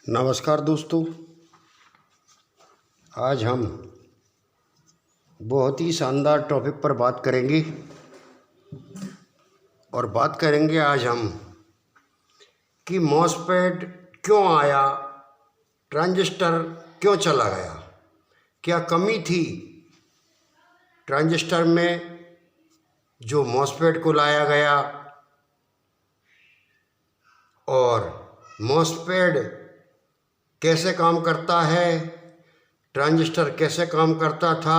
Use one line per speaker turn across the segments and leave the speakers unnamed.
नमस्कार दोस्तों। आज हम बहुत ही शानदार टॉपिक पर बात करेंगे और बात करेंगे आज हम कि मॉसफेट क्यों आया, ट्रांजिस्टर क्यों चला गया, क्या कमी थी ट्रांजिस्टर में जो मॉसफेट को लाया गया, और मॉसफेट कैसे काम करता है, ट्रांजिस्टर कैसे काम करता था।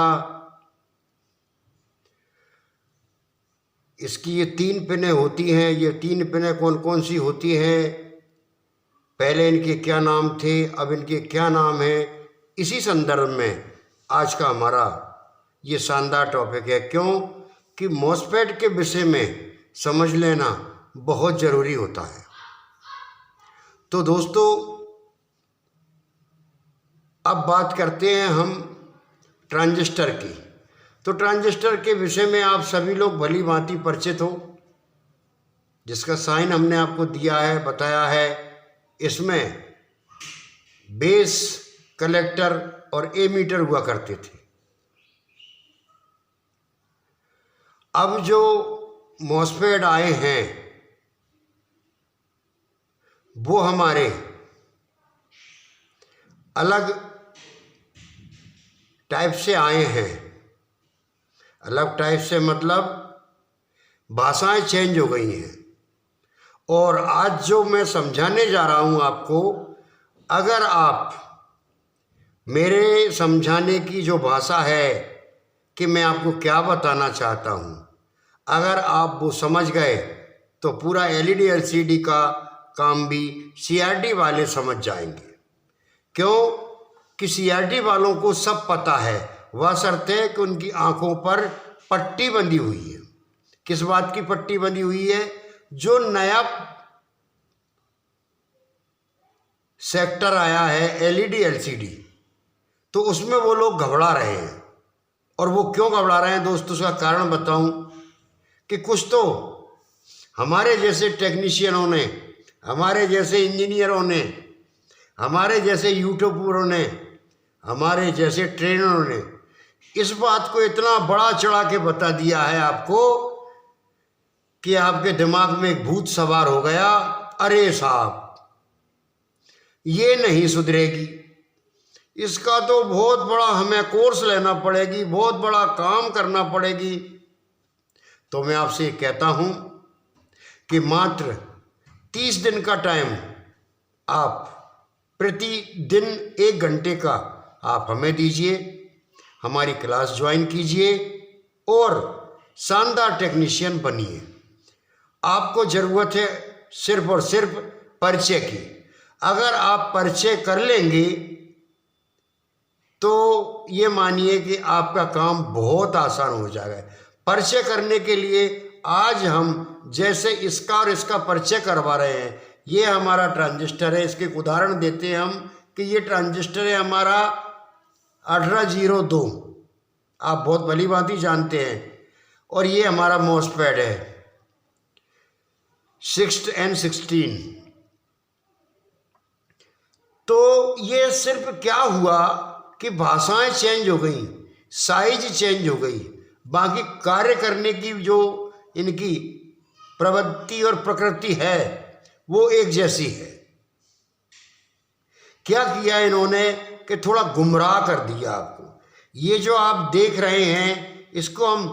इसकी ये 3 पिनें होती हैं। ये 3 पिनें कौन कौन सी होती हैं, पहले इनके क्या नाम थे, अब इनके क्या नाम है, इसी संदर्भ में आज का हमारा ये शानदार टॉपिक है। क्यों कि मॉसफेट के विषय में समझ लेना बहुत ज़रूरी होता है। तो दोस्तों, अब बात करते हैं हम ट्रांजिस्टर की। तो ट्रांजिस्टर के विषय में आप सभी लोग भली भांति परिचित हो, जिसका साइन हमने आपको दिया है, बताया है। इसमें बेस, कलेक्टर और एमीटर हुआ करते थे। अब जो मॉसफेट आए हैं वो हमारे अलग टाइप से आए हैं। अलग टाइप से मतलब भाषाएं चेंज हो गई हैं। और आज जो मैं समझाने जा रहा हूं आपको, अगर आप मेरे समझाने की जो भाषा है कि मैं आपको क्या बताना चाहता हूं, अगर आप वो समझ गए तो पूरा एलईडी एलसीडी का काम भी सीआरटी वाले समझ जाएंगे। क्यों कि सीआरटी वालों को सब पता है, वह शर्त है कि उनकी आंखों पर पट्टी बंधी हुई है। किस बात की पट्टी बंधी हुई है? जो नया सेक्टर आया है एलईडी एलसीडी, तो उसमें वो लोग घबरा रहे हैं। और वो क्यों घबरा रहे हैं दोस्तों, उसका कारण बताऊं कि कुछ तो हमारे जैसे टेक्नीशियनों ने, हमारे जैसे इंजीनियरों ने, हमारे जैसे यूट्यूबरों ने, हमारे जैसे ट्रेनरों ने इस बात को इतना बड़ा चढ़ा के बता दिया है आपको कि आपके दिमाग में एक भूत सवार हो गया। अरे साहब, ये नहीं सुधरेगी, इसका तो बहुत बड़ा हमें कोर्स लेना पड़ेगी, बहुत बड़ा काम करना पड़ेगी। तो मैं आपसे कहता हूं कि मात्र 30 दिन का टाइम आप प्रतिदिन 1 घंटे का आप हमें दीजिए, हमारी क्लास ज्वाइन कीजिए और शानदार टेक्नीशियन बनिए। आपको ज़रूरत है सिर्फ और सिर्फ परिचय की। अगर आप परिचय कर लेंगे तो ये मानिए कि आपका काम बहुत आसान हो जाएगा। परिचय करने के लिए आज हम जैसे इसका और इसका परिचय करवा रहे हैं, ये हमारा ट्रांजिस्टर है। इसके एक उदाहरण देते हैं हम कि ये ट्रांजिस्टर है हमारा 1802, आप बहुत भली भांति जानते हैं। और ये हमारा मॉसफेट है 6N16। तो ये सिर्फ क्या हुआ कि भाषाएं चेंज हो गई, साइज चेंज हो गई, बाकी कार्य करने की जो इनकी प्रवृत्ति और प्रकृति है वो एक जैसी है। क्या किया इन्होंने कि थोड़ा गुमराह कर दिया आपको। ये जो आप देख रहे हैं इसको हम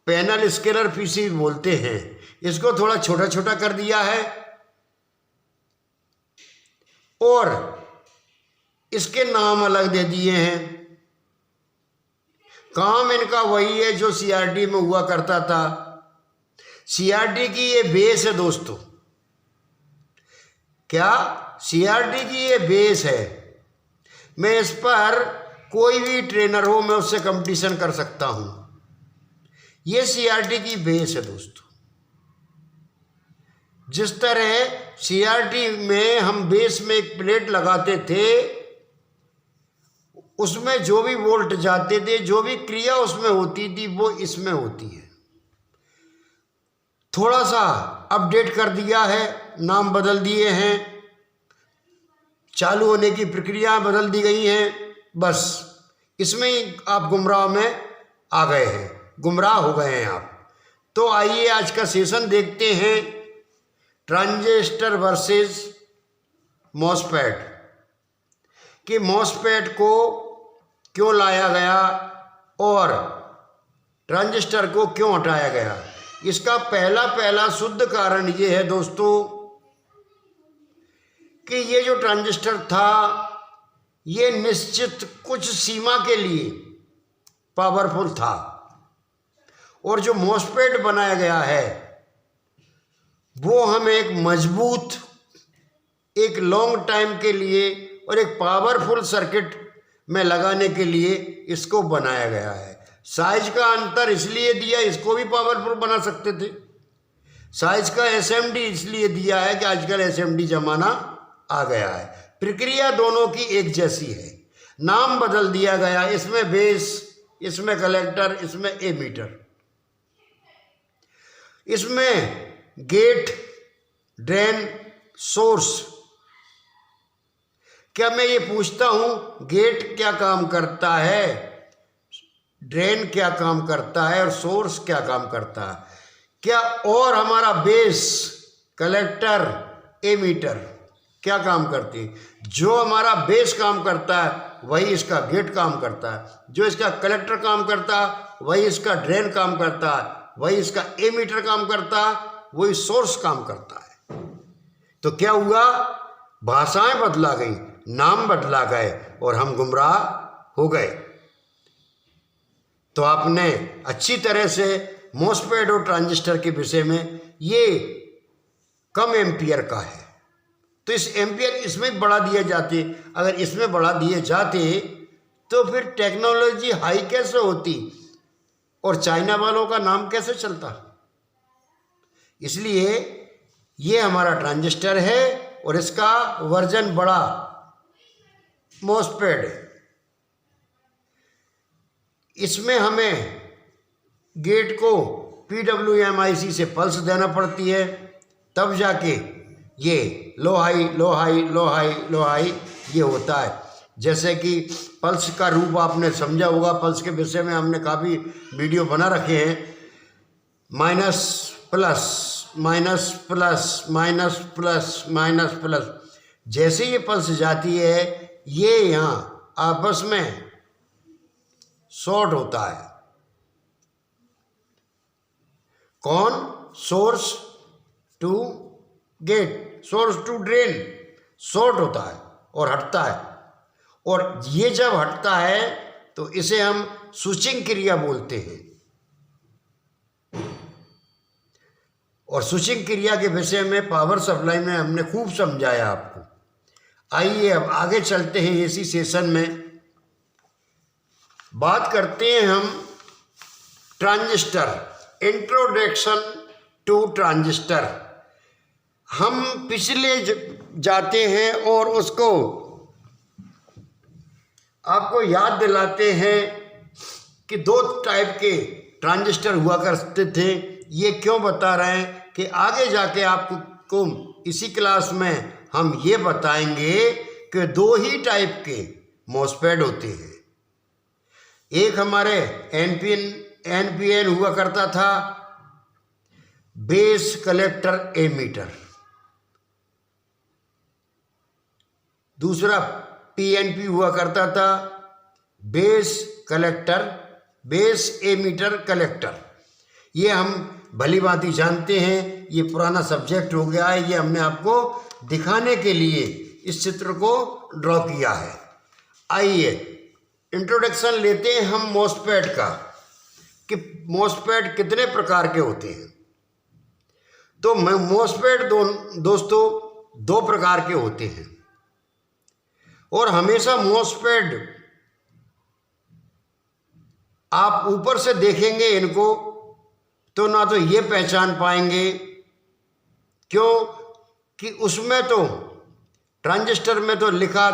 पैनल स्केलर पीसी बोलते हैं। इसको थोड़ा छोटा छोटा कर दिया है और इसके नाम अलग दे दिए हैं। काम इनका वही है जो सीआरटी में हुआ करता था। सीआरटी की ये बेस है दोस्तों। क्या सीआरटी की ये बेस है। मैं इस पर कोई भी ट्रेनर हो, मैं उससे कंपटीशन कर सकता हूं। ये सीआरटी की बेस है दोस्तों। जिस तरह सीआरटी में हम बेस में एक प्लेट लगाते थे, उसमें जो भी वोल्ट जाते थे, जो भी क्रिया उसमें होती थी, वो इसमें होती है। थोड़ा सा अपडेट कर दिया है, नाम बदल दिए हैं, चालू होने की प्रक्रिया बदल दी गई हैं, बस इसमें ही आप गुमराह में आ गए हैं, गुमराह हो गए हैं आप। तो आइए आज का सेशन देखते हैं, ट्रांजिस्टर वर्सेस मॉसफेट, कि मॉसफेट को क्यों लाया गया और ट्रांजिस्टर को क्यों हटाया गया। इसका पहला शुद्ध कारण ये है दोस्तों कि ये जो ट्रांजिस्टर था ये निश्चित कुछ सीमा के लिए पावरफुल था, और जो मॉसफेट बनाया गया है वो हमें एक मजबूत, एक लॉन्ग टाइम के लिए और एक पावरफुल सर्किट में लगाने के लिए इसको बनाया गया है। साइज का अंतर इसलिए दिया, इसको भी पावरफुल बना सकते थे। साइज का एसएमडी इसलिए दिया है कि आजकल एसएमडी जमाना आ गया है। प्रक्रिया दोनों की एक जैसी है, नाम बदल दिया गया, इसमें बेस, इसमें कलेक्टर, इसमें एमीटर, इसमें गेट, ड्रेन, सोर्स। क्या मैं ये पूछता हूं गेट क्या काम करता है, ड्रेन क्या काम करता है और सोर्स क्या काम करता है? क्या और हमारा बेस, कलेक्टर, एमीटर क्या काम करती है? जो हमारा बेस काम करता है वही इसका गेट काम करता है, जो इसका कलेक्टर काम करता है वही इसका ड्रेन काम करता है, वही इसका एमीटर काम करता है, वही सोर्स काम करता है। तो क्या हुआ, भाषाएं बदला गई, नाम बदला गए और हम गुमराह हो गए। तो आपने अच्छी तरह से मॉसफेट और ट्रांजिस्टर के विषय में, ये कम एम्पियर का है तो इस एम्पियर इसमें बढ़ा दिए जाते, अगर इसमें बढ़ा दिए जाते तो फिर टेक्नोलॉजी हाई कैसे होती और चाइना वालों का नाम कैसे चलता। इसलिए ये हमारा ट्रांजिस्टर है और इसका वर्जन बड़ा मॉसफेट है। इसमें हमें गेट को PWM-IC से पल्स देना पड़ती है, तब जाके ये low high low high low high low high ये होता है। जैसे कि पल्स का रूप आपने समझा होगा, पल्स के विषय में हमने काफ़ी वीडियो बना रखे हैं, minus plus minus plus minus plus minus plus. जैसे ये पल्स जाती है ये यहाँ आपस में शॉर्ट होता है। कौन? Source to gate, source to drain, short होता है और हटता है। और ये जब हटता है तो इसे हम स्विचिंग क्रिया बोलते हैं। और स्विचिंग क्रिया के विषय में पावर सप्लाई में हमने खूब समझाया आपको। आइए अब आगे चलते हैं, इसी सेशन में बात करते हैं हम ट्रांजिस्टर, इंट्रोडक्शन टू ट्रांजिस्टर। हम पिछले जाते हैं और उसको आपको याद दिलाते हैं कि दो टाइप के ट्रांजिस्टर हुआ करते थे। ये क्यों बता रहे हैं कि आगे जाके आपको इसी क्लास में हम ये बताएंगे कि दो ही टाइप के मॉसफेट होते हैं। एक हमारे एनपीएन हुआ करता था, बेस कलेक्टर एमीटर। दूसरा पीएनपी हुआ करता था, base collector, base emitter collector. ये हम भली भांति जानते हैं, ये पुराना सब्जेक्ट हो गया है। ये हमने आपको दिखाने के लिए इस चित्र को ड्रॉ किया है। आइए इंट्रोडक्शन लेते हैं हम मॉसफेट का, कि मॉसफेट कितने प्रकार के होते हैं। तो मॉसफेट दोस्तों दो प्रकार के होते हैं, और हमेशा मॉसफेट आप ऊपर से देखेंगे इनको तो ना तो ये पहचान पाएंगे, क्यों कि उसमें तो ट्रांजिस्टर में तो लिखा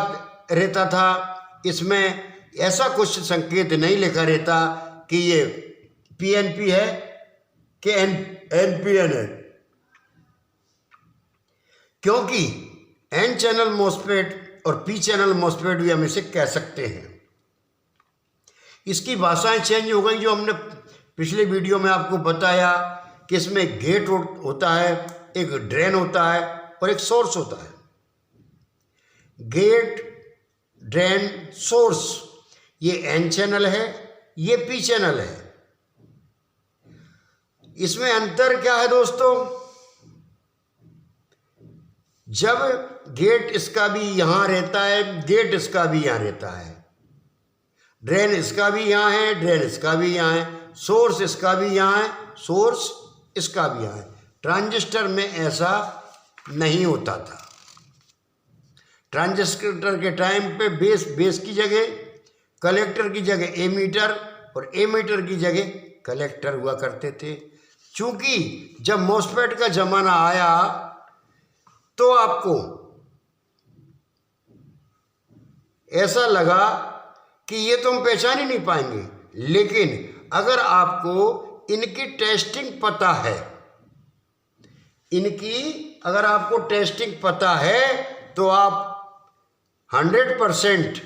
रहता था, इसमें ऐसा कुछ संकेत नहीं लिखा रहता कि ये पीएनपी है कि एनपीएन है, क्योंकि एन चैनल मॉसफेट और पी चैनल मॉस्फेट भी हम इसे कह सकते हैं। इसकी भाषाएं चेंज हो गई, जो हमने पिछले वीडियो में आपको बताया कि इसमें गेट होता है, एक ड्रेन होता है और एक सोर्स होता है। गेट, ड्रेन, सोर्स, ये एन चैनल है, ये पी चैनल है। इसमें अंतर क्या है दोस्तों? जब गेट इसका भी यहां रहता है, गेट इसका भी यहां रहता है, ड्रेन इसका भी यहां है, ड्रेन इसका भी यहां है, सोर्स इसका भी यहां है, सोर्स इसका भी यहां है। ट्रांजिस्टर में ऐसा नहीं होता था। ट्रांजिस्टर के टाइम पे बेस की जगह, कलेक्टर की जगह एमीटर और एमीटर की जगह कलेक्टर हुआ करते थे। चूंकि जब मॉस्फेट का जमाना आया तो आपको ऐसा लगा कि ये तो हम पहचान ही नहीं पाएंगे, लेकिन अगर आपको इनकी टेस्टिंग पता है, अगर आपको टेस्टिंग पता है तो आप 100%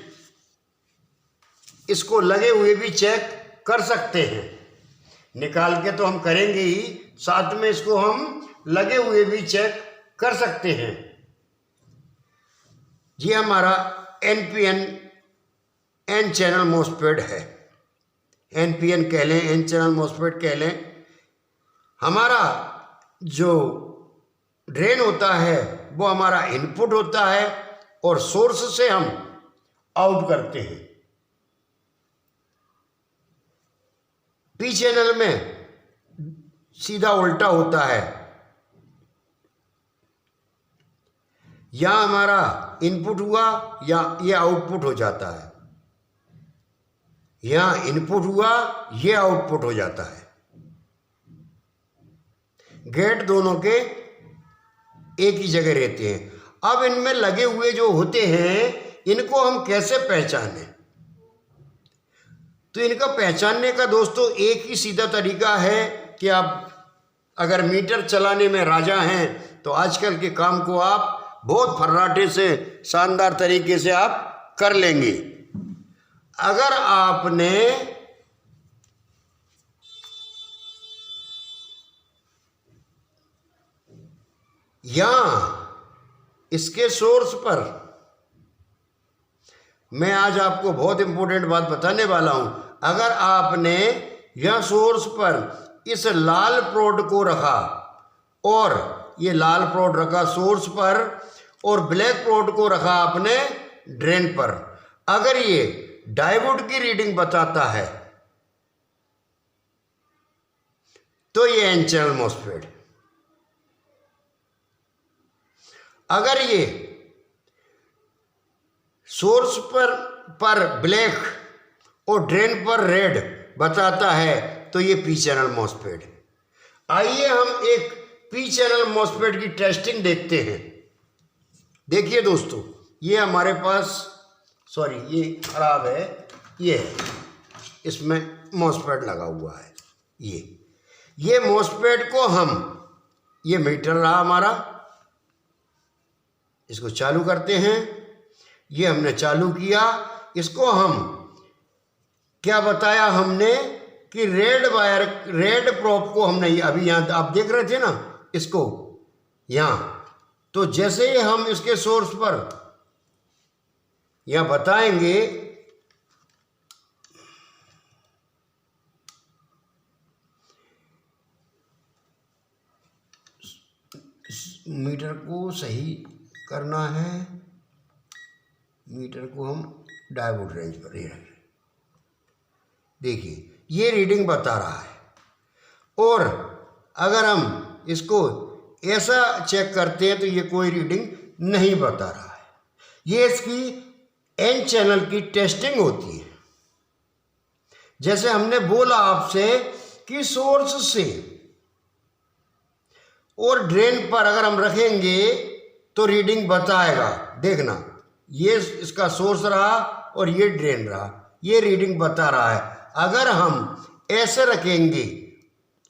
इसको लगे हुए भी चेक कर सकते हैं। निकाल के तो हम करेंगे ही, साथ में इसको हम लगे हुए भी चेक कर सकते हैं। ये हमारा एनपीएन एन चैनल मॉस्फेट है। एनपीएन कह लें, एन चैनल मॉस्फेट कह लें। हमारा जो ड्रेन होता है वो हमारा इनपुट होता है और सोर्स से हम आउट करते हैं। पी चैनल में सीधा उल्टा होता है। यहां हमारा इनपुट हुआ या ये आउटपुट हो जाता है, यहां इनपुट हुआ ये आउटपुट हो जाता है। गेट दोनों के एक ही जगह रहते हैं। अब इनमें लगे हुए जो होते हैं इनको हम कैसे पहचानें? तो इनका पहचानने का दोस्तों एक ही सीधा तरीका है कि आप अगर मीटर चलाने में राजा हैं तो आजकल के काम को आप बहुत फर्राटे से, शानदार तरीके से आप कर लेंगे। अगर आपने यहां इसके सोर्स पर, मैं आज आपको बहुत इंपॉर्टेंट बात बताने वाला हूं, अगर आपने यहां सोर्स पर इस लाल प्रोड को रखा और ये लाल प्रोड रखा सोर्स पर और ब्लैक प्रोड को रखा आपने ड्रेन पर, अगर ये डायोड की रीडिंग बताता है तो ये एन चैनल मॉस्फेट। अगर ये सोर्स पर ब्लैक और ड्रेन पर रेड बताता है तो ये पी चैनल मॉस्फेट। आइए हम एक पी चैनल मॉस्फेट की टेस्टिंग देखते हैं। देखिए दोस्तों, ये हमारे पास, सॉरी ये खराब है, ये इसमें मॉस्फेट लगा हुआ है। ये मॉस्फेट को हम, ये मीटर रहा हमारा, इसको चालू करते हैं। ये हमने चालू किया, इसको हम क्या बताया हमने कि रेड वायर, रेड प्रोब को हमने अभी यहाँ आप देख रहे थे ना इसको यहाँ, तो जैसे ही हम इसके सोर्स पर यहां बताएंगे, मीटर को सही करना है, मीटर को हम डायोड रेंज पर ही रखें। देखिए ये रीडिंग बता रहा है, और अगर हम इसको ऐसा चेक करते हैं तो ये कोई रीडिंग नहीं बता रहा है। ये इसकी एन चैनल की टेस्टिंग होती है। जैसे हमने बोला आपसे कि सोर्स से और ड्रेन पर अगर हम रखेंगे तो रीडिंग बताएगा। देखना, ये इसका सोर्स रहा और ये ड्रेन रहा, ये रीडिंग बता रहा है। अगर हम ऐसे रखेंगे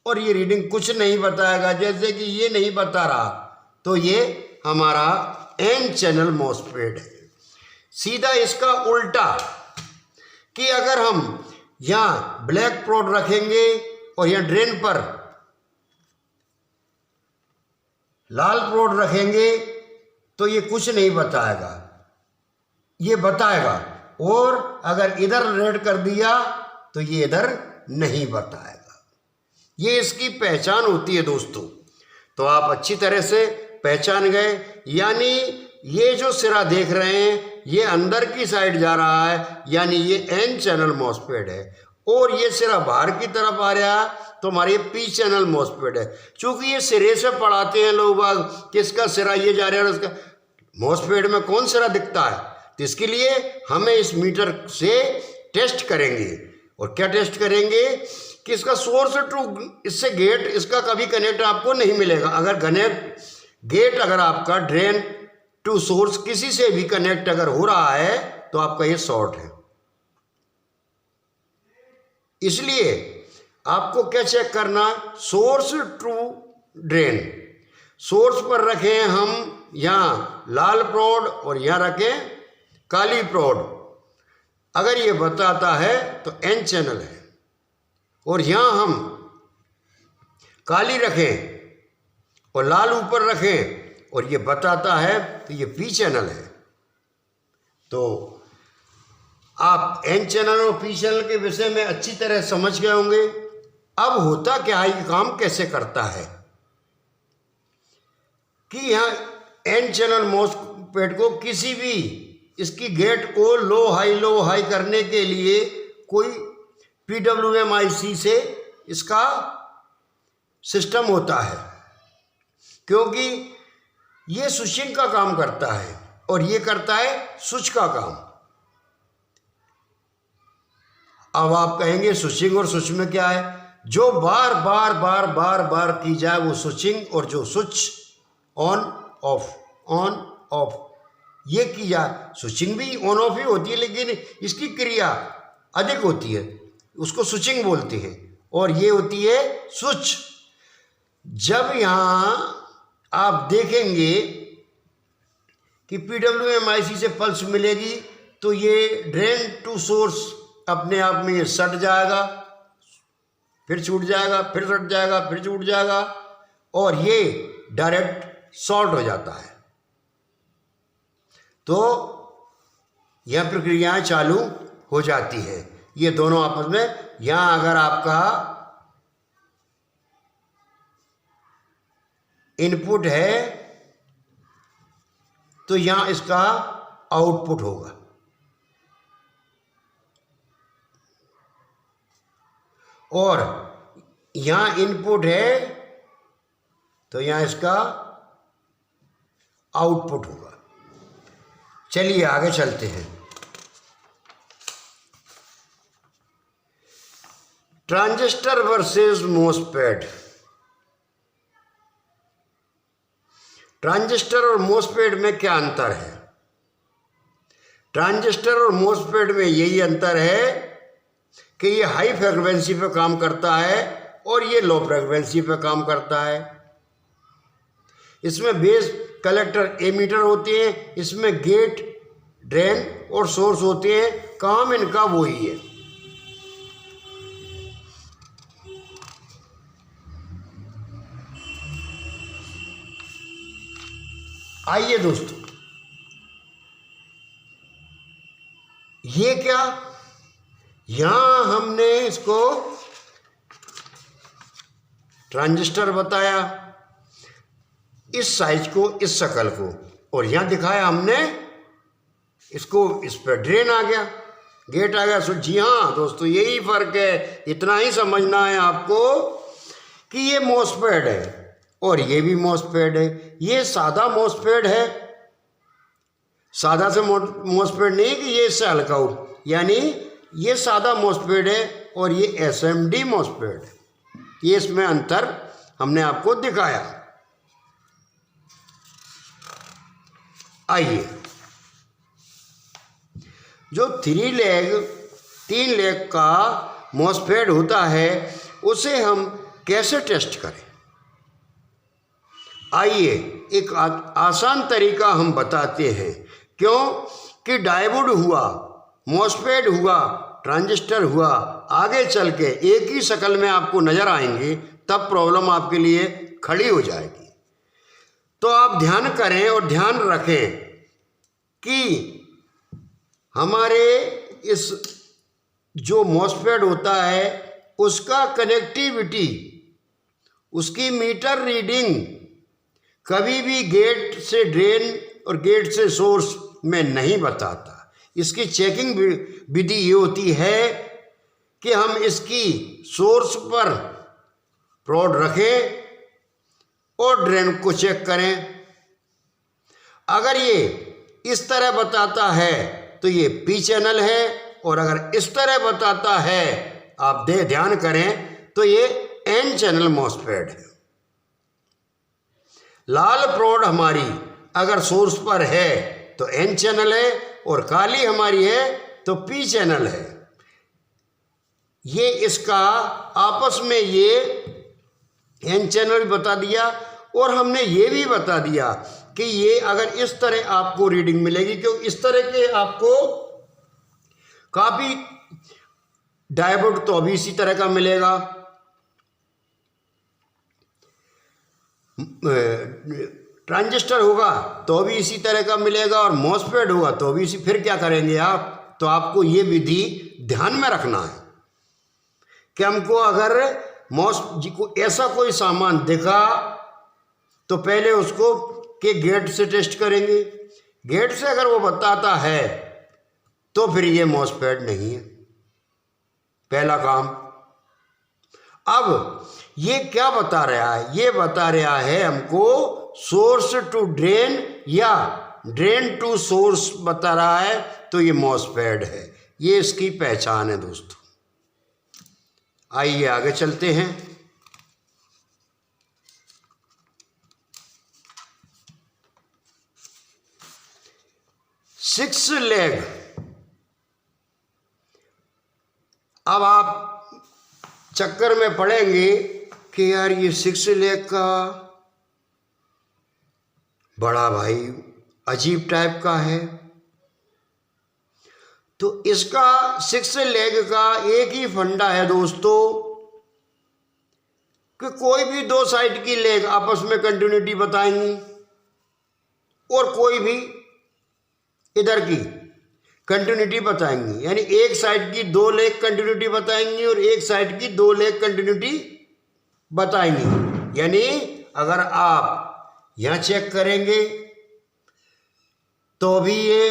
और ये रीडिंग कुछ नहीं बताएगा, जैसे कि ये नहीं बता रहा, तो ये हमारा एन चैनल मॉस्फेट है। सीधा इसका उल्टा कि अगर हम यहाँ ब्लैक प्रोड रखेंगे और यहाँ ड्रेन पर लाल प्रोड रखेंगे तो ये कुछ नहीं बताएगा, ये बताएगा। और अगर इधर रेड कर दिया तो ये इधर नहीं बताएगा। ये इसकी पहचान होती है दोस्तों। तो आप अच्छी तरह से पहचान गए, यानी ये जो सिरा देख रहे हैं ये अंदर की साइड जा रहा है, यानी ये एन चैनल मॉसफेट है। और ये सिरा बाहर की तरफ आ रहा है तो हमारे पी चैनल मॉसफेट है। चूंकि ये सिरे से पढ़ाते हैं लोग बाग, किसका सिरा ये जा रहा है और उसका मॉसफेट में कौन सिरा दिखता है, तो इसके लिए हमें इस मीटर से टेस्ट करेंगे। और क्या टेस्ट करेंगे कि इसका सोर्स टू, इससे गेट इसका कभी कनेक्ट आपको नहीं मिलेगा। अगर गेट अगर आपका ड्रेन टू सोर्स किसी से भी कनेक्ट अगर हो रहा है तो आपका ये शॉर्ट है। इसलिए आपको क्या चेक करना, सोर्स टू ड्रेन। सोर्स पर रखें हम यहाँ लाल प्रोड और यहाँ रखें काली प्रोड। अगर ये बताता है तो एन चैनल है, और यहाँ हम काली रखें और लाल ऊपर रखें और ये बताता है तो ये पी चैनल है। तो आप एन चैनल और पी चैनल के विषय में अच्छी तरह समझ गए होंगे। अब होता क्या है, ये काम कैसे करता है कि यहाँ एन चैनल मॉसफेट को किसी भी इसकी गेट को लो हाई करने के लिए कोई PWM-IC से इसका सिस्टम होता है, क्योंकि ये स्विचिंग का काम करता है और ये करता है स्विच का काम। अब आप कहेंगे स्विचिंग और स्विच में क्या है, जो बार बार की जाए वो स्विचिंग, और जो स्विच ऑन ऑफ ये की जाए। स्विचिंग भी ऑन ऑफ ही होती है, लेकिन इसकी क्रिया अधिक होती है, उसको स्विचिंग बोलते हैं, और ये होती है स्विच। जब यहाँ आप देखेंगे कि PWM-IC से पल्स मिलेगी तो ये ड्रेन टू सोर्स अपने आप में ये सट जाएगा, फिर छूट जाएगा, फिर सट जाएगा, फिर छूट जाएगा, और ये डायरेक्ट शॉर्ट हो जाता है। तो यह प्रक्रियाएं चालू हो जाती है, ये दोनों आपस में। यहाँ अगर आपका इनपुट है तो यहाँ इसका आउटपुट होगा, और यहाँ इनपुट है तो यहाँ इसका आउटपुट होगा। चलिए आगे चलते हैं। Transistor versus MOSFET. ट्रांजिस्टर और मॉसफेट में क्या अंतर है? ट्रांजिस्टर और मॉसफेट में यही अंतर है कि ये हाई फ्रीक्वेंसी पे काम करता है और ये लो फ्रीक्वेंसी पे काम करता है। इसमें बेस कलेक्टर एमीटर होते हैं, इसमें गेट ड्रेन और सोर्स होते हैं, काम इनका वही है। आइए दोस्तों, ये क्या, यहां हमने इसको ट्रांजिस्टर बताया, इस साइज को, इस शक्ल को, और यहां दिखाया हमने इसको, इस पर ड्रेन आ गया, गेट आ गया। सो जी हाँ दोस्तों, यही फर्क है। इतना ही समझना है आपको कि ये मॉसफेट है और ये भी मॉसफेट है। ये सादा मॉसफेट है, सादा से मॉसफेट नहीं कि ये इससे हल्का हो, यानी ये सादा मॉसफेट है और ये SMD मॉसफेट है। ये इसमें अंतर हमने आपको दिखाया। आइए, जो 3 लेग का मॉसफेट होता है उसे हम कैसे टेस्ट करें? आइए, एक आसान तरीका हम बताते हैं। क्यों कि डायोड हुआ, मॉसफेट हुआ, ट्रांजिस्टर हुआ, आगे चल के एक ही शक्ल में आपको नज़र आएंगे, तब प्रॉब्लम आपके लिए खड़ी हो जाएगी। तो आप ध्यान करें और ध्यान रखें कि हमारे इस जो मॉसफेट होता है उसका कनेक्टिविटी, उसकी मीटर रीडिंग कभी भी गेट से ड्रेन और गेट से सोर्स में नहीं बताता। इसकी चेकिंग विधि ये होती है कि हम इसकी सोर्स पर प्रोड रखें और ड्रेन को चेक करें। अगर ये इस तरह बताता है तो ये पी चैनल है, और अगर इस तरह बताता है, आप ध्यान करें, तो ये एन चैनल मॉसफेट है। लाल प्रोड हमारी अगर सोर्स पर है तो एन चैनल है, और काली हमारी है तो पी चैनल है। ये इसका आपस में ये एन चैनल भी बता दिया, और हमने ये भी बता दिया कि ये अगर इस तरह आपको रीडिंग मिलेगी, क्योंकि इस तरह के आपको काफ़ी डायोड तो अभी इसी तरह का मिलेगा, ट्रांजिस्टर होगा तो भी इसी तरह का मिलेगा, और मॉसफेट होगा तो भी इसी। फिर क्या करेंगे आप? तो आपको ये विधि ध्यान में रखना है कि हमको अगर जी को ऐसा कोई सामान दिखा तो पहले उसको के गेट से टेस्ट करेंगे। गेट से अगर वो बताता है तो फिर ये मॉसफेट नहीं है, पहला काम। अब ये क्या बता रहा है? ये बता रहा है हमको सोर्स टू ड्रेन या ड्रेन टू सोर्स बता रहा है, तो ये मॉसफेट है। ये इसकी पहचान है दोस्तों। आइए आगे चलते हैं। Six leg. अब आप चक्कर में पड़ेंगे कि यार ये सिक्स लेग का बड़ा भाई अजीब टाइप का है। तो इसका सिक्स लेग का एक ही फंडा है दोस्तों कि कोई भी दो साइड की लेग आपस में कंटिन्यूटी बताएंगी, और कोई भी इधर की कंटिन्यूटी बताएंगी। यानी एक साइड की दो लेग कंटिन्यूटी बताएंगी और एक साइड की दो लेग कंटिन्यूटी बताएंगी। यानी अगर आप यहाँ चेक करेंगे तो भी ये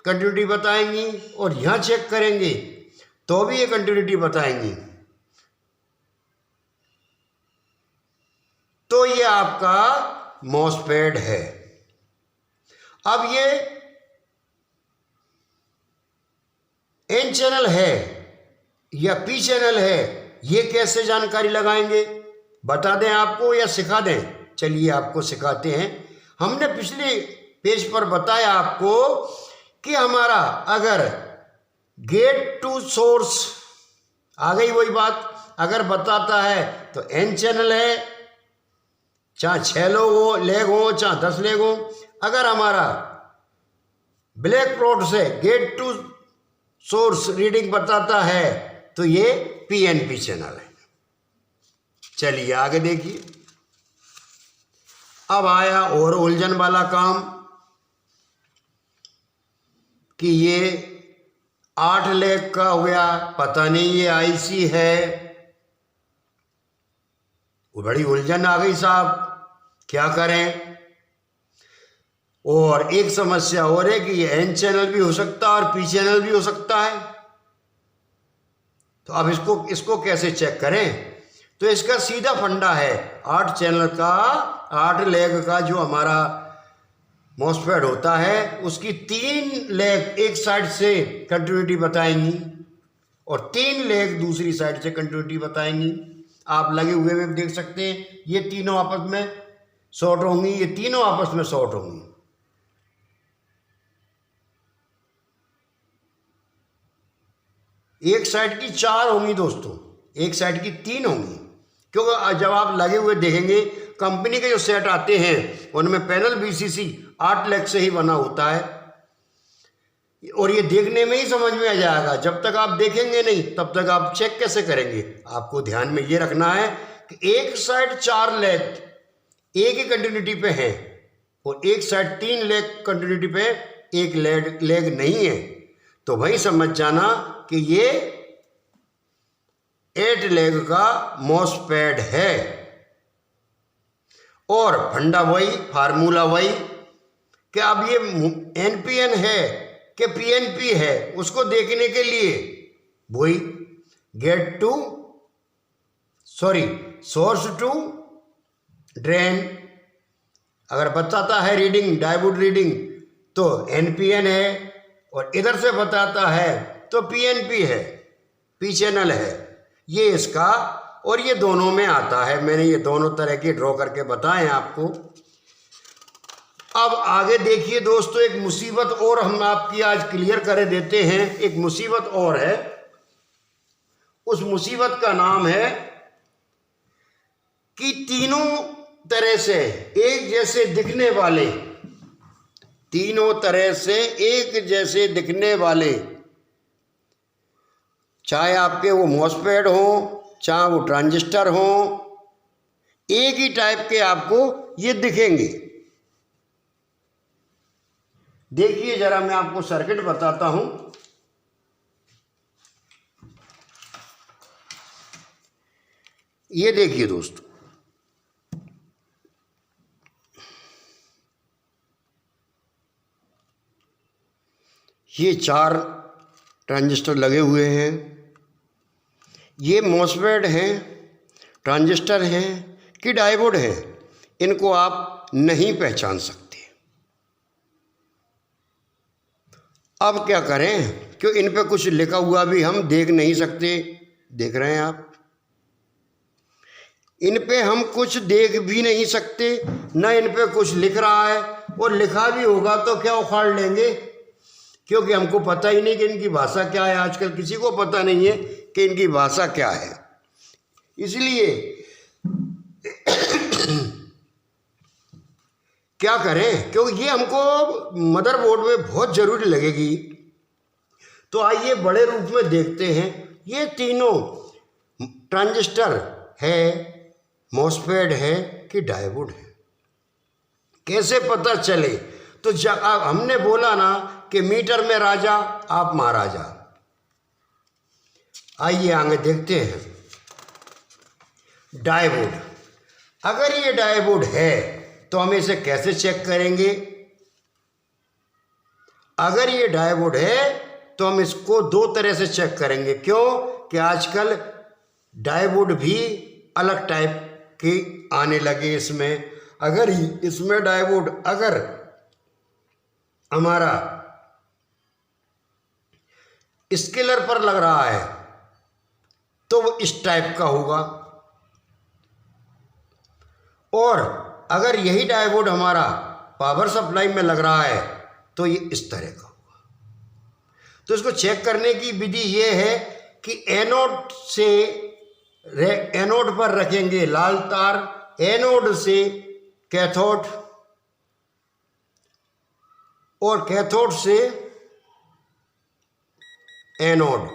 कंटिन्यूटी बताएंगी, और यहाँ चेक करेंगे तो भी ये कंटिन्यूटी बताएंगी। तो ये आपका मॉसफेट है। अब ये एन चैनल है या पी चैनल है, ये कैसे जानकारी लगाएंगे? बता दें आपको या सिखा दें? चलिए आपको सिखाते हैं। हमने पिछले पेज पर बताया आपको कि हमारा अगर गेट टू सोर्स, आ गई वही बात, अगर बताता है तो एन चैनल है, चाहे 6 लेग हो चाहे 10 लेग हो। अगर हमारा ब्लैक प्रोड से गेट टू सोर्स रीडिंग बताता है तो ये पीएनपी चैनल है। चलिए आगे देखिए। अब आया और उलझन वाला काम कि ये 8 लेग का हो गया, पता नहीं ये आईसी है। वो बड़ी उलझन आ गई साहब, क्या करें? और एक समस्या और है कि ये एन चैनल भी हो सकता है और पी चैनल भी हो सकता है। तो अब इसको कैसे चेक करें? तो इसका सीधा फंडा है 8 चैनल का, 8 लेग का जो हमारा मॉसफेट होता है, उसकी 3 लेग एक साइड से कंटिन्यूटी बताएंगी और 3 लेग दूसरी साइड से कंटिन्यूटी बताएंगी। आप लगे हुए में देख सकते हैं, ये तीनों आपस में शॉर्ट होंगी, ये तीनों आपस में शॉर्ट होंगी। एक साइड की 4 होंगी दोस्तों, एक साइड की 3 होंगी, क्योंकि जब आप लगे हुए देखेंगे कंपनी के जो सेट आते हैं उनमें पैनल बीसीसी 8 लेग से ही बना होता है। और ये देखने में ही समझ में आ जाएगा। जब तक आप देखेंगे नहीं तब तक आप चेक कैसे करेंगे। आपको ध्यान में ये रखना है कि एक साइड 4 लेग एक ही कंटिन्यूटी पे है और एक साइड 3 लेग कंटिन्यूटी पे एक लेग नहीं है, तो वही समझ जाना कि ये 8 लेग का मॉसफेट है। और फंडा वही, फार्मूला वही कि अब ये एनपीएन है कि पीएनपी है, उसको देखने के लिए वही सोर्स टू ड्रेन। अगर बताता है रीडिंग, डायोड रीडिंग, तो एनपीएन है, और इधर से बताता है तो पीएनपी है, पी चैनल है ये इसका। और ये दोनों में आता है। मैंने ये दोनों तरह के ड्रॉ करके बताए आपको। अब आगे देखिए दोस्तों, एक मुसीबत और हम आपकी आज क्लियर कर देते हैं। एक मुसीबत और है, उस मुसीबत का नाम है कि तीनों तरह से एक जैसे दिखने वाले, तीनों तरह से एक जैसे दिखने वाले, चाहे आपके वो मॉसफेट हो चाहे वो ट्रांजिस्टर हो, एक ही टाइप के आपको ये दिखेंगे। देखिए जरा, मैं आपको सर्किट बताता हूं। ये देखिए दोस्तों, ये 4 ट्रांजिस्टर लगे हुए हैं। ये मॉसफेट हैं, ट्रांजिस्टर हैं कि डायोड है, इनको आप नहीं पहचान सकते। अब क्या करें, क्यों इन पे कुछ लिखा हुआ भी हम देख नहीं सकते। देख रहे हैं आप, इन पे हम कुछ देख भी नहीं सकते, न इन पे कुछ लिख रहा है, और लिखा भी होगा तो क्या उखाड़ लेंगे, क्योंकि हमको पता ही नहीं कि इनकी भाषा क्या है। आजकल किसी को पता नहीं है कि इनकी भाषा क्या है। इसलिए क्या करें, क्योंकि ये हमको मदरबोर्ड में बहुत ज़रूरी लगेगी। तो आइए बड़े रूप में देखते हैं। ये तीनों ट्रांजिस्टर है, मॉसफेट है कि डायोड है, कैसे पता चले। तो हमने बोला ना कि मीटर में राजा आप महाराजा। आइए आगे देखते हैं। डायोड, अगर ये डायोड है तो हम इसे कैसे चेक करेंगे। अगर ये डायोड है तो हम इसको 2 तरह से चेक करेंगे। क्यों कि आजकल डायोड भी अलग टाइप के आने लगे इसमें। अगर इसमें डायोड अगर हमारा स्केलर पर लग रहा है तो वो इस टाइप का होगा, और अगर यही डायोड हमारा पावर सप्लाई में लग रहा है तो ये इस तरह का होगा। तो इसको चेक करने की विधि ये है कि एनोड पर रखेंगे लाल तार, एनोड से कैथोड और कैथोड से एनोड।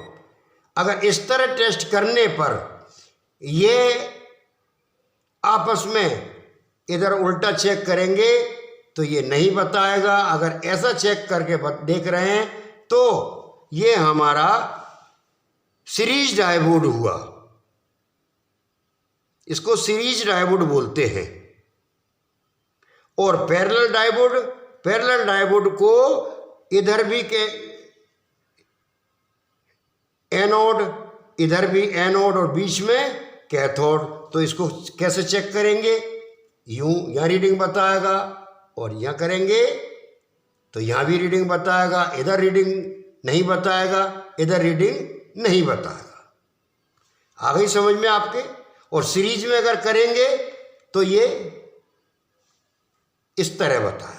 अगर इस तरह टेस्ट करने पर ये आपस में इधर उल्टा चेक करेंगे तो ये नहीं बताएगा। अगर ऐसा चेक करके देख रहे हैं तो ये हमारा सीरीज डायोड हुआ। इसको सीरीज डायोड बोलते हैं। और पैरेलल डायोड को इधर भी के एनोड, इधर भी एनोड और बीच में कैथोड। तो इसको कैसे चेक करेंगे, यूं यहाँ रीडिंग बताएगा और यहाँ करेंगे तो यहाँ भी रीडिंग बताएगा, इधर रीडिंग नहीं बताएगा, इधर रीडिंग नहीं बताएगा। आ गई समझ में आपके। और सीरीज में अगर करेंगे तो ये इस तरह बताएगा।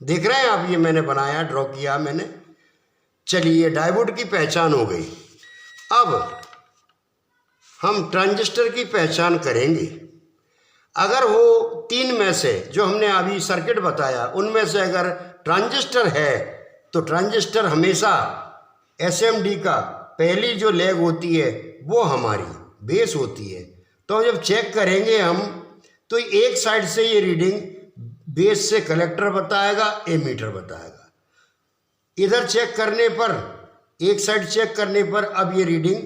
देख रहे हैं आप, ये मैंने बनाया, ड्रॉ किया मैंने। चलिए डायोड की पहचान हो गई। अब हम ट्रांजिस्टर की पहचान करेंगे। अगर वो 3 में से जो हमने अभी सर्किट बताया उनमें से अगर ट्रांजिस्टर है तो ट्रांजिस्टर हमेशा एसएमडी का पहली जो लेग होती है वो हमारी बेस होती है। तो जब चेक करेंगे हम तो एक साइड से ये रीडिंग बेस से कलेक्टर बताएगा, एमीटर बताएगा। इधर चेक करने पर, एक साइड चेक करने पर अब ये रीडिंग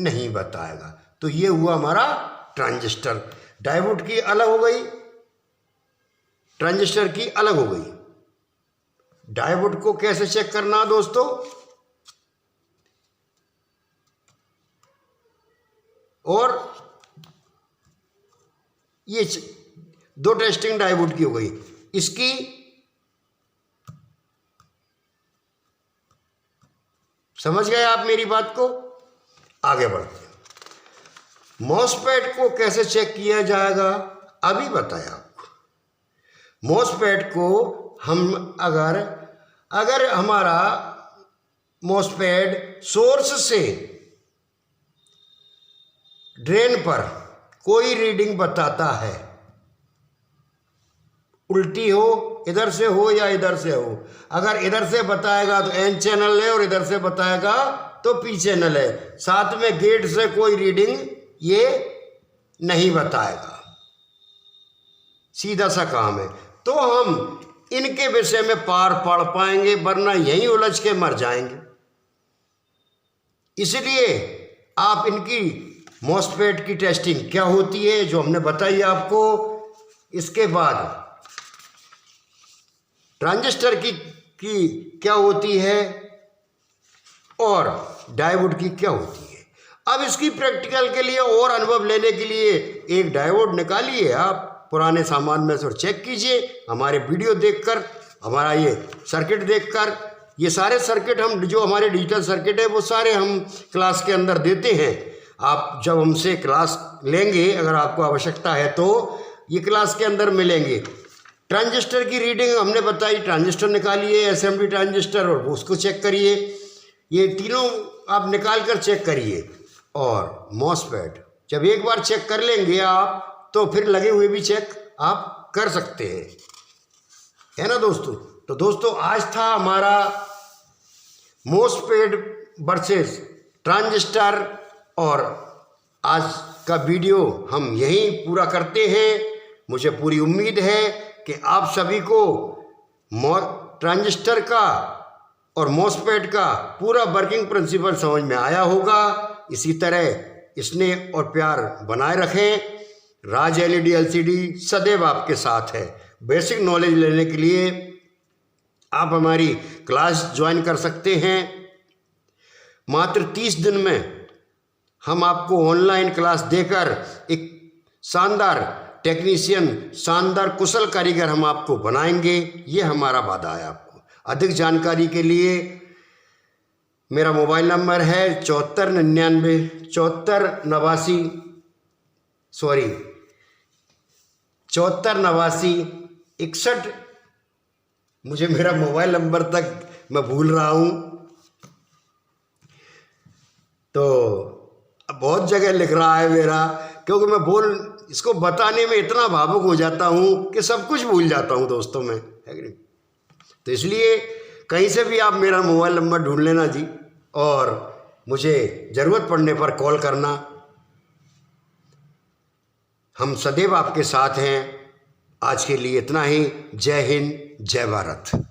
नहीं बताएगा। तो ये हुआ हमारा ट्रांजिस्टर। डायोड की अलग हो गई, ट्रांजिस्टर की अलग हो गई। डायोड को कैसे चेक करना दोस्तों? और ये दो टेस्टिंग डायोड की हो गई। इसकी समझ गए आप मेरी बात को? आगे बढ़ते हैं। मॉसफेट को कैसे चेक किया जाएगा अभी बताया आपको। मॉसफेट को हम अगर हमारा मॉसफेट सोर्स से ड्रेन पर कोई रीडिंग बताता है, उल्टी हो, इधर से हो या इधर से हो, अगर इधर से बताएगा तो एन चैनल है और इधर से बताएगा तो पी चैनल है। साथ में गेट से कोई रीडिंग ये नहीं बताएगा, सीधा सा काम है। तो हम इनके विषय में पार पढ़ पाएंगे, वरना यहीं उलझ के मर जाएंगे। इसलिए आप इनकी मॉसफेट की टेस्टिंग क्या होती है जो हमने बताई आपको, इसके बाद ट्रांजिस्टर की क्या होती है और डायोड की क्या होती है। अब इसकी प्रैक्टिकल के लिए और अनुभव लेने के लिए एक डायोड निकालिए आप पुराने सामान में से और चेक कीजिए। हमारे वीडियो देखकर, हमारा ये सर्किट देखकर, ये सारे सर्किट हम जो हमारे डिजिटल सर्किट है वो सारे हम क्लास के अंदर देते हैं। आप जब हमसे क्लास लेंगे, अगर आपको आवश्यकता है तो ये क्लास के अंदर मिलेंगे। ट्रांजिस्टर की रीडिंग हमने बताई, ट्रांजिस्टर निकालिए, एसएमडी ट्रांजिस्टर, और उसको चेक करिए। ये तीनों आप निकाल कर चेक करिए। और मॉसफेट जब एक बार चेक कर लेंगे आप तो फिर लगे हुए भी चेक आप कर सकते हैं, है ना दोस्तों। तो दोस्तों आज था हमारा मॉसफेट वर्सेस ट्रांजिस्टर, और आज का वीडियो हम यहीं पूरा करते हैं। मुझे पूरी उम्मीद है कि आप सभी को ट्रांजिस्टर का और मॉसफेट का पूरा वर्किंग प्रिंसिपल समझ में आया होगा। इसी तरह स्नेह और प्यार बनाए रखें। राज एलईडी एलसीडी सदैव आपके साथ है। बेसिक नॉलेज लेने के लिए आप हमारी क्लास ज्वाइन कर सकते हैं। मात्र 30 दिन में हम आपको ऑनलाइन क्लास देकर एक शानदार टेक्नीशियन, शानदार कुशल कारीगर हम आपको बनाएंगे, ये हमारा वादा है आपको। अधिक जानकारी के लिए मेरा मोबाइल नंबर है 748961। मुझे मेरा मोबाइल नंबर तक मैं भूल रहा हूँ, तो बहुत जगह लिख रहा है मेरा, क्योंकि मैं इसको बताने में इतना भावुक हो जाता हूँ कि सब कुछ भूल जाता हूँ दोस्तों में, है कि नहीं। तो इसलिए कहीं से भी आप मेरा मोबाइल नंबर ढूंढ लेना जी, और मुझे ज़रूरत पड़ने पर कॉल करना। हम सदैव आपके साथ हैं। आज के लिए इतना ही। जय हिंद, जय भारत।